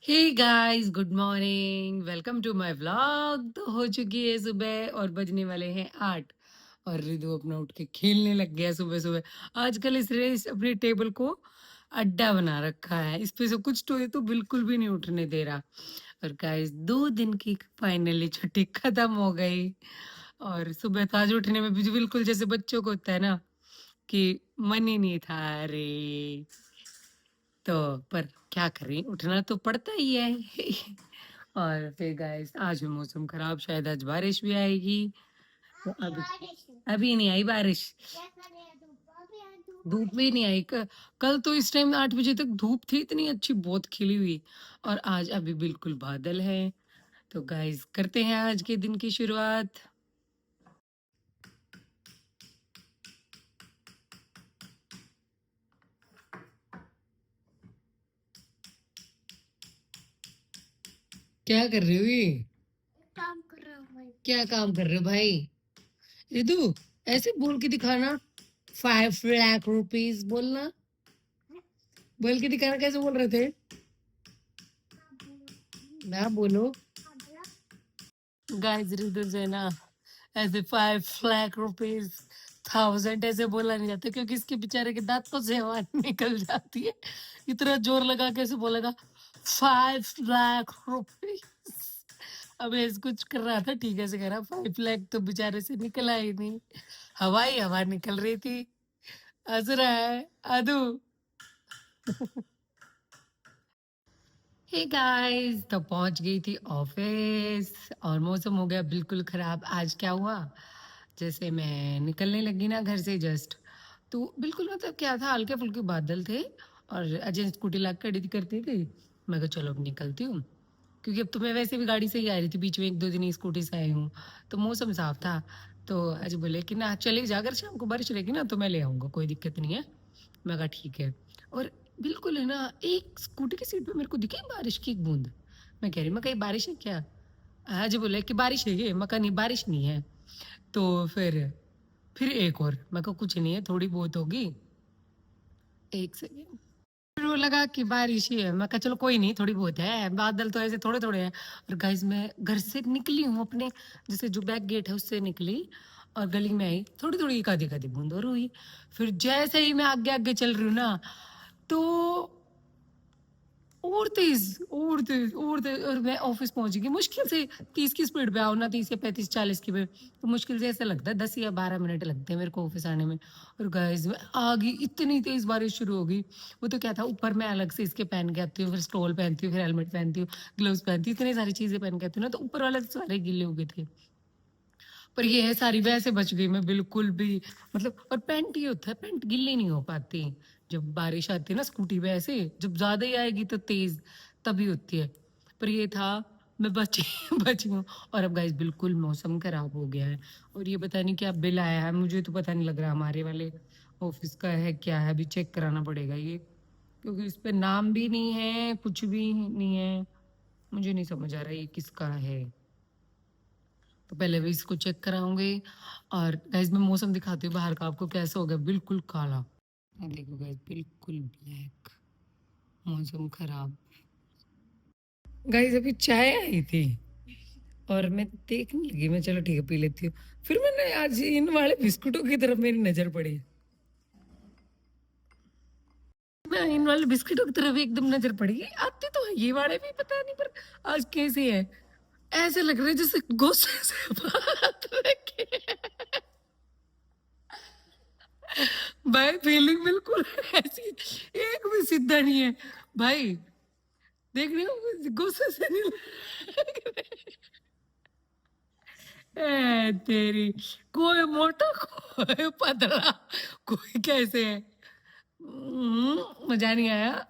Hey guys, good morning. Welcome to my vlog. तो हो चुकी है सुबह और बजने वाले हैं 8 और रिदु अपना उठ के खेलने लग गया सुबह सुबह। आजकल इसने अपनी टेबल को अड्डा बना रखा है। इस पे से कुछ तो बिल्कुल भी नहीं उठने दे रहा। और गाइस 2 दिन की फाइनली छुट्टी खत्म हो गई और सुबह तो आज उठने में भी बिल्कुल जैसे बच्चों को होता है ना कि मन ही नहीं था। अरे तो पर क्या करें, उठना तो पड़ता ही है। और फिर गाइस आज भी मौसम खराब, शायद आज बारिश भी आएगी। तो अभी नहीं आई बारिश। धूप भी नहीं आई। कल तो इस टाइम 8 बजे तक धूप थी, इतनी अच्छी बहुत खिली हुई। और आज अभी बिल्कुल बादल है। तो गाइस करते हैं आज के दिन की शुरुआत। क्या कर रही हो ये? काम कर रहा हूँ भाई। क्या काम कर रहे हो भाई? रिदु, ऐसे बोल के दिखाना। 5 लाख रुपीज बोलना। बोल के दिखाना, कैसे बोल रहे थे ना? बोलो। गाइस रिदु से ना ऐसे 5 लाख रुपीज 1000 ऐसे बोला नहीं जाता, क्योंकि इसके बेचारे के दांतों से आवाज निकल जाती है। इतना जोर लगा कैसे बोलेगा 5 लाख रुपीज। अब ऐसे कुछ कर रहा था, ठीक है से कह रहा 5 लाख, तो बेचारे से निकला ही नहीं। हवा ही हवा निकल रही थी। हंस रहा है आदू। हे गाइस, तो पहुंच गई थी ऑफिस और मौसम हो गया बिल्कुल खराब। आज क्या हुआ, जैसे मैं निकलने लगी ना घर से जस्ट, तो बिल्कुल मतलब क्या था, हल्के फुल्के बादल थे और अजय स्कूटी ला के खड़ी करती थी। मैं कहा चलो अब निकलती हूँ, क्योंकि अब तो मैं वैसे भी गाड़ी से ही आ रही थी, बीच में 1-2 दिन ही स्कूटी से आई हूँ। तो मौसम साफ था। तो अजय बोले कि ना चले जा, अगर शाम को बारिश रहेगी ना तो मैं ले आऊंगा, कोई दिक्कत नहीं है। मैं कहा ठीक है। और बिल्कुल है ना, एक स्कूटी की सीट पे मेरे को दिखी बारिश की एक बूंद। मैं कह रही, मैं कहीं बारिश है क्या? आज बोले कि बारिश है ये। मैं कहा नहीं, बारिश नहीं है। तो फिर एक और, मैं कहा कुछ नहीं है, थोड़ी बहुत होगी। एक सेकेंड। फिर वो लगा कि बारिश ही है। मैं कहा चलो कोई नहीं, थोड़ी बहुत है, बादल तो ऐसे थोड़े थोड़े हैं। और गाइस मैं घर से निकली हूँ अपने, जैसे जो बैक गेट है उससे निकली और गली में आई, थोड़ी थोड़ी एक आधी आधी बूंद और हुई। फिर जैसे ही मैं आगे आगे चल रही हूँ ना, तो और तेज और मैं ऑफिस पहुंच गई मुश्किल से 30 की स्पीड पे आओ ना, 30 या 35-40 की पे, तो मुश्किल से ऐसा लगता है 10 या 12 मिनट लगते हैं मेरे को ऑफिस आने में। और गाइस मैं आ गई, इतनी तेज बारिश शुरू हो गई। वो तो क्या था, ऊपर मैं अलग से इसके पहन के आती हूँ, फिर स्टोल पहनती हूँ, फिर हेलमेट पहनती हूँ, ग्लव्स पहनती हूँ, इतनी सारी चीजें पहन के आती हूँ ना, तो ऊपर वाले तो सारे गीले हो गए थे। पर ये है सारी वैसे बच गई मैं बिल्कुल भी। मतलब और पैंट ये होता है, पैंट गिल्ली नहीं हो पाती जब बारिश आती है ना स्कूटी पे, ऐसे जब ज्यादा ही आएगी तो तेज तभी होती है। पर ये था, मैं बची बची हूँ। और अब गाइस बिल्कुल मौसम खराब हो गया है और ये पता नहीं क्या बिल आया है, मुझे तो पता नहीं लग रहा हमारे वाले ऑफिस का है क्या है, अभी चेक कराना पड़ेगा ये, क्योंकि इस पे नाम भी नहीं है, कुछ भी नहीं है। मुझे नहीं समझ आ रहा ये किसका है। तो पहले भी इसको चेक कराऊंगी। और गाइस मैं मौसम दिखाती हूँ बाहर का आपको कैसा हो गया, बिल्कुल काला। ये देखो गाइस, बिल्कुल ब्लैक, मौसम खराब। गाइस अभी चाय आई थी और मैं देखने लगी, मैं चलो ठीक है पी लेती हूँ। फिर मैंने आज इन वाले बिस्कुटों की तरफ मेरी नजर पड़ी। मैं इन वाले बिस्कुटों की तरफ एकदम नजर पड़ी, आते तो है ये वाले भी, पता नहीं पर आज कैसे है, ऐसे लग रहे जैसे गुस्से से बात रखे। भाई फीलिंग बिल्कुल ऐसी, एक भी सीधा नहीं है भाई। देख रहे हो गुस्से से नहीं लग रहे। तेरी, कोई मोटा कोई पतला, कोई कैसे है। मजा नहीं आया।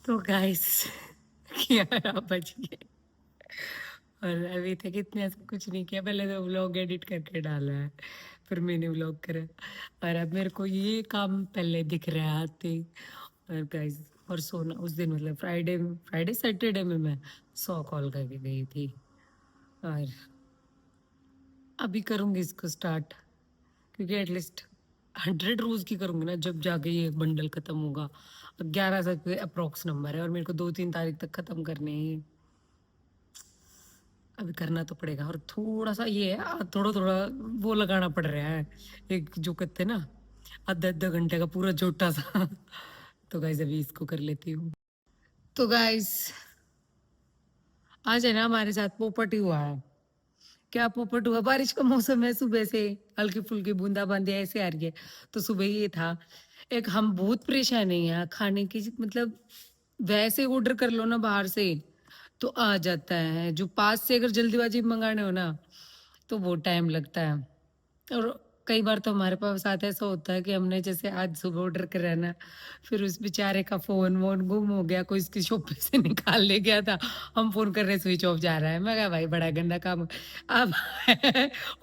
तो गाइस क्या बच गए। और अभी तक इतने ऐसा कुछ नहीं किया, पहले तो व्लॉग एडिट करके डाला है, फिर मैंने व्लॉग करा। और अब मेरे को ये काम पहले दिख रहा है आते ही। और गाइस और सोना उस दिन, मतलब फ्राइडे फ्राइडे सैटरडे में मैं 100 कॉल करके गई थी। और अभी करूंगी इसको स्टार्ट, क्योंकि एटलीस्ट 100 रोज की करूंगी ना, जब जाके ये बंडल खत्म होगा। 11 से अप्रोक्स नंबर है और मेरे को 2-3 तारीख तक खत्म करने हैं ये। अभी करना तो पड़ेगा और थोड़ा-सा ये है थोड़ा-थोड़ा वो लगाना पड़ रहा है। एक जो कहते हैं ना आधा-आधा घंटे का पूरा छोटा-सा तो गाइस अभी इसको कर लेती हूँ। तो गाइस आज है ना हमारे साथ पोपट ही हुआ है। क्या पोपट हुआ? बारिश का मौसम है, सुबह से हल्की-फुल्की बूंदाबांदी ऐसे आ रही है। तो सुबह ये था, एक हम बहुत परेशान हैं यहाँ खाने की मतलब वैसे ऑर्डर कर लो ना बाहर से, तो आ जाता है। जो पास से अगर जल्दीबाजी में मंगाने हो ना, तो वो टाइम लगता है। और कई बार तो हमारे पास साथ ऐसा होता है कि हमने जैसे आज सुबह ऑर्डर करा है ना, फिर उस बेचारे का फ़ोन-वोन गुम हो गया, कोई इसकी शॉप पे से निकाल ले गया था। हम फ़ोन कर रहे हैं स्विच ऑफ जा रहा है। मैं कहा भाई बड़ा गंदा काम अब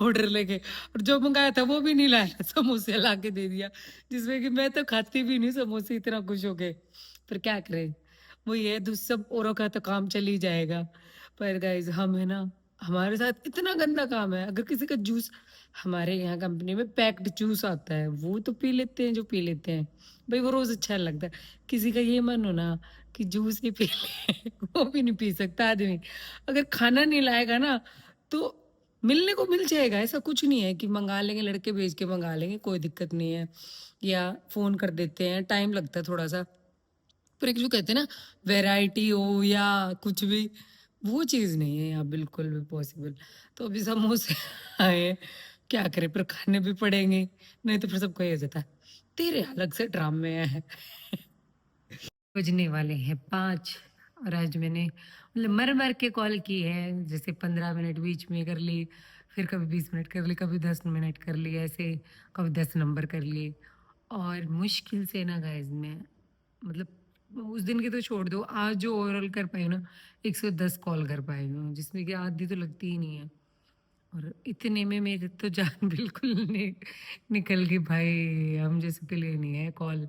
ऑर्डर लेके और जो मँगाया था वो भी नहीं लाया, समोसे ला के दे दिया। जिसमें कि मैं तो खाती भी नहीं समोसे इतना खुश हो के। पर क्या करें? वही है सब औरों का तो काम चल ही जाएगा। पर गाइज़ हम है ना, हमारे साथ इतना गंदा काम है, अगर किसी का जूस हमारे यहाँ कंपनी में पैक्ड जूस आता है, वो तो पी लेते हैं जो पी लेते हैं। भई वो रोज़ अच्छा लगता है। किसी का ये मन हो ना कि जूस ही पी ले वो भी नहीं पी सकता आदमी। अगर खाना नहीं लाएगा ना तो मिलने को मिल जाएगा, ऐसा कुछ नहीं है कि मँगा लेंगे, लड़के भेज के मँगा लेंगे, कोई दिक्कत नहीं है। या फ़ोन कर देते हैं, टाइम लगता है थोड़ा-सा। पर एक जो कहते हैं ना वैरायटी हो या कुछ भी, वो चीज़ नहीं है यहाँ बिल्कुल भी पॉसिबल। तो अभी समोसे आए हैं, क्या करें पर खाने भी पड़ेंगे, नहीं तो फिर सबको ये हो जाता है, तेरे अलग से ड्रामे हैं। बजने वाले हैं 5 और आज मैंने मतलब मर-मर के कॉल की है, जैसे 15 मिनट बीच में कर ली, फिर कभी 20 मिनट कर ली, कभी 10 मिनट कर ली, ऐसे कभी 10 नंबर कर लिए और मुश्किल से ना गाइज़ मैं मतलब उस दिन की तो छोड़ दो, आज जो ओवरऑल कर पाई हूँ ना, 110 कॉल कर पाई हूँ, जिसमें कि आधी तो लगती ही नहीं है। और इतने में मेरी तो जान बिल्कुल निकल गई भाई, हम जैसे के लिए नहीं है कॉल।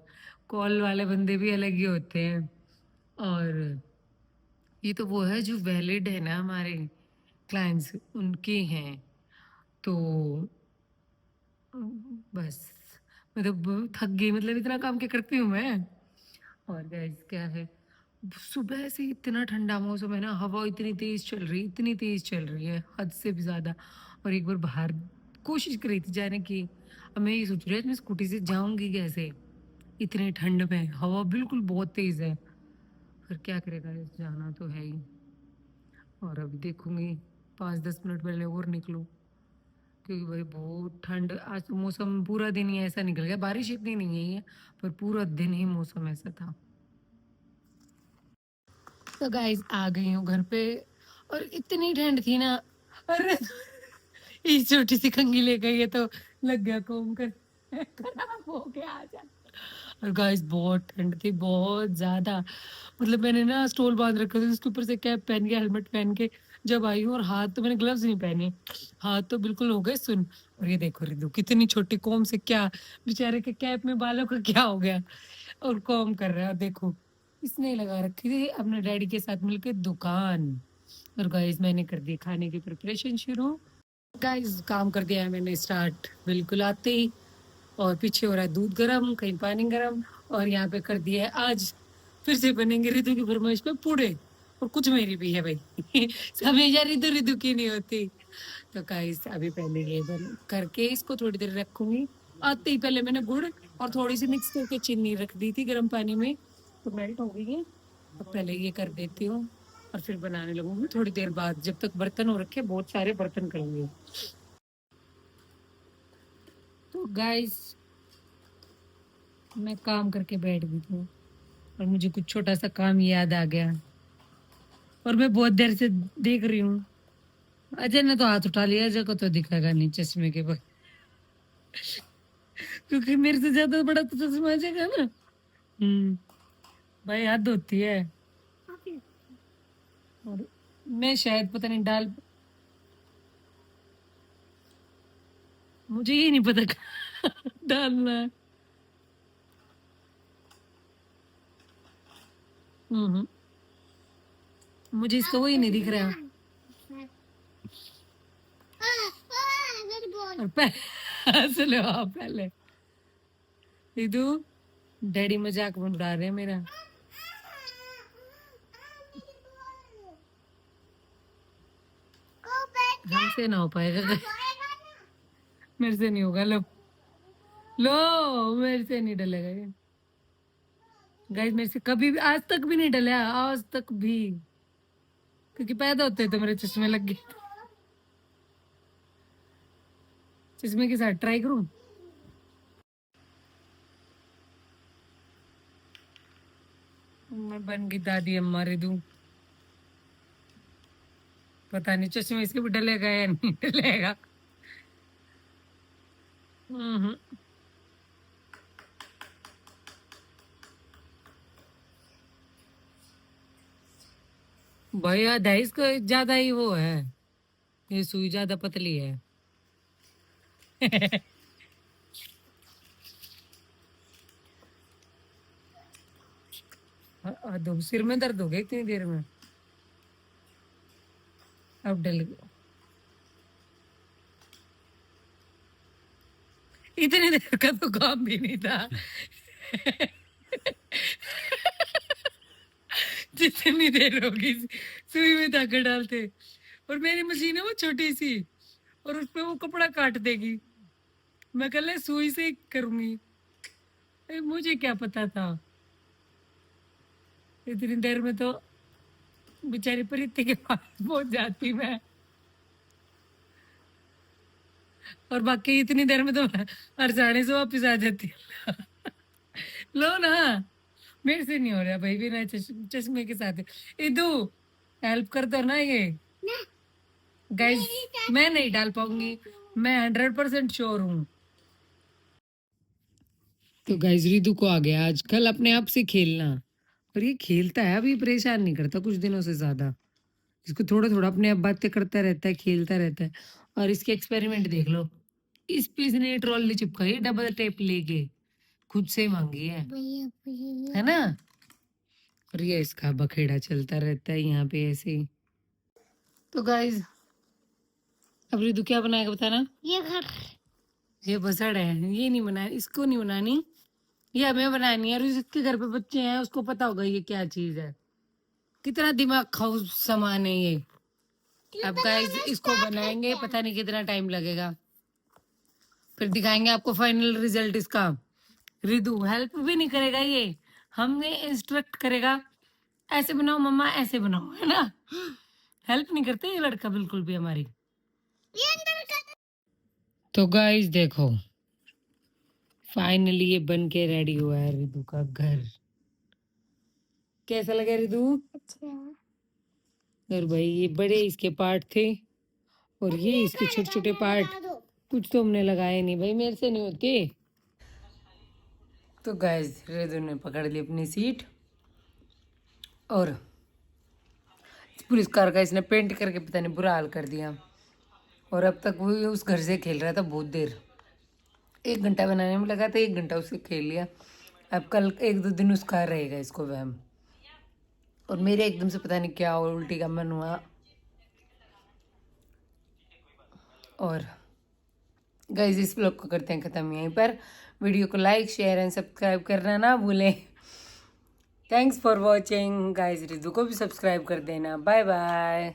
कॉल वाले बंदे भी अलग ही होते हैं और ये तो वो है जो वैलिड है ना हमारे क्लाइंट्स उनके हैं। तो बस मतलब थक गई मतलब इतना काम क्या करती हूँ मैं। और गाइस क्या है, सुबह से इतना ठंडा मौसम है ना, हवा इतनी तेज़ चल रही इतनी तेज़ चल रही है, हद से भी ज़्यादा। और एक बार बाहर कोशिश करी थी जाने की, अब मैं ये सोच रही हूँ मैं स्कूटी से जाऊँगी कैसे? इतनी ठंड में, हवा बिल्कुल बहुत तेज़ है। फिर क्या करेगा जाना तो है ही और अभी देखूँगी 5-10 मिनट पहले और निकलूँ, क्योंकि भाई बहुत ठंड आज तो मौसम पूरा दिन ही ऐसा निकल गया, बारिश इतनी नहीं है, पर पूरा दिन ही मौसम ऐसा था। तो गाइस आ गई हूँ घर पे और इतनी ठंड थी ना, अरे ये छोटी सी कंघी ले गई है तो लग गया कोम कर खराब हो गया आजा। और गाइस बहुत ठंड थी बहुत ज्यादा, मतलब मैंने ना स्टोल बांध रखा था उसके ऊपर से कैप पहन के हेलमेट पहन के जब आई हूँ और हाथ तो मैंने ग्लव्स नहीं पहने, हाथ तो बिल्कुल हो गए सुन। और ये देखो रिदु कितनी छोटी कोम से क्या बेचारे के कैप में बालों का क्या हो गया और कॉम कर रहा है देखो, इसने लगा रखी थी अपने डैडी के साथ मिलके दुकान। और गाइस मैंने कर दी खाने की प्रिपरेशन शुरू। गाइस काम कर दिया है मैंने स्टार्ट बिल्कुल आते ही, और पीछे हो रहा है दूध गरम कहीं पानी गरम। और यहाँ पे कर दिया है आज फिर से बनेंगे रितु की फरमाइश पे पूड़े, और कुछ मेरी भी है भाई हमेशा रितु रितु की नहीं होती। तो गाइस अभी पहले ये बन करके इसको थोड़ी देर रखूंगी, आते ही पहले मैंने गुड़ और थोड़ी सी मिक्स करके चीनी रख दी थी गर्म पानी में, तो मेल्ट हो गई है। तो पहले ये कर देती हूँ और फिर बनाने लगूंगी थोड़ी देर बाद, जब तक बर्तन हो रखे बहुत सारे बर्तन करूंगी। तो गाइस मैं काम करके बैठ गई थी और मुझे कुछ छोटा सा काम याद आ गया और मैं बहुत देर से देख रही हूँ। अजय ने तो हाथ उठा लिया, अजय को तो दिखेगा नहीं चश्मे के बाद, क्योंकि मेरे से ज्यादा बड़ा तो चश्मा अजय का ना। भाई हद होती है। और मैं शायद पता नहीं डाल, मुझे ये नहीं पता डालना है। हम्म, मुझे इसका वही नहीं दिख रहा। और पहले हंस लो आप पहले, रितु डैडी मजाक में उड़ा रहे हैं मेरा। हमसे ना हो पाएगा guys। मेरे से नहीं होगा। लो लो, मेरे से नहीं डलेगा ये गाइस। मेरे से कभी भी आज तक भी नहीं डला, आज तक भी, क्योंकि पैदा होते तो मेरे चश्मे लग गए। चश्मे के साथ ट्राई करूं। मैं बन गई दादी अम्मा रिदू। पता नहीं चश्मे इसके भी डलेगा या नहीं डलेगा। हम्म। भैया दहेज को ज्यादा ही वो है, ये सुई ज्यादा पतली है। दो सिर में दर्द हो गया इतनी देर में। अब डल गया। इतनी देर का तो काम भी नहीं था। जितनी देर होगी सुई में धागा डालते। और मेरी मशीन है वो छोटी सी, और उसपे वो कपड़ा काट देगी। मैं कल सुई से करूंगी। मुझे क्या पता था इतनी देर में तो बेचारी प्रीति के पास पहुंच जाती मैं। और बाकी इतनी देर में तो अरसाने से वापिस आ जाती। लो ना, मेरे से नहीं हो रहा भाई, बिना चश्मे के साथ। इदू हेल्प कर दो ना ये गाइस। मैं नहीं डाल पाऊंगी, मैं 100% श्योर हूँ। तो गाइस रिदू को आ गया आजकल अपने आप से खेलना, और ये खेलता है, अभी परेशान नहीं करता कुछ दिनों से ज्यादा। इसको थोड़ा थोड़ा अपने आप बातें करता रहता है, खेलता रहता है। और इसके एक्सपेरिमेंट देख लो। इस पे इसने ट्रॉली चिपकाई है डबल टेप लेके, खुद से मांगी है ना। और ये इसका बखेड़ा चलता रहता है यहाँ पे ऐसे ही। तो गाइज अब रिदू क्या बनाएगा बताना। ये बसड़ है, ये नहीं बना, इसको नहीं बनानी, ये हमें बनानी है। और जिसके घर पे बच्चे हैं उसको पता होगा ये क्या चीज है। कितना दिमाग खाओ सामान है ये। अब गाइज इसको बनाएंगे, पता नहीं कितना टाइम लगेगा, फिर दिखाएंगे आपको फाइनल रिजल्ट इसका। रिदू हेल्प भी नहीं करेगा, ये हमने इंस्ट्रक्ट करेगा, ऐसे बनाओ मम्मा, ऐसे बनाओ, है ना। हेल्प नहीं करते ये लड़का बिल्कुल भी हमारी। तो गाइस देखो फाइनली ये बन के रेडी हुआ है रिदू का घर। कैसा लगा रिदू? अच्छा। और भाई ये बड़े इसके पार्ट थे, और ये इसके छोटे छोटे पार्ट, कुछ तो हमने लगाए नहीं भाई, मेरे से नहीं होते। तो गाइस रिदू ने पकड़ ली अपनी सीट, और पुलिस कार का इसने पेंट करके पता नहीं बुरा हाल कर दिया। और अब तक वो उस घर से खेल रहा था बहुत देर, 1 घंटा बनाने में लगा था, 1 घंटा उससे खेल लिया। अब कल 1-2 दिन उसका रहेगा इसको वहम। और मेरे एकदम से पता नहीं क्या उल्टी का मन हुआ। और गाइस इस ब्लॉग को करते हैं ख़त्म यहीं पर। वीडियो को लाइक शेयर एंड सब्सक्राइब करना ना भूलें। Thanks for watching guys. Ridu को भी सब्सक्राइब कर देना। Bye bye.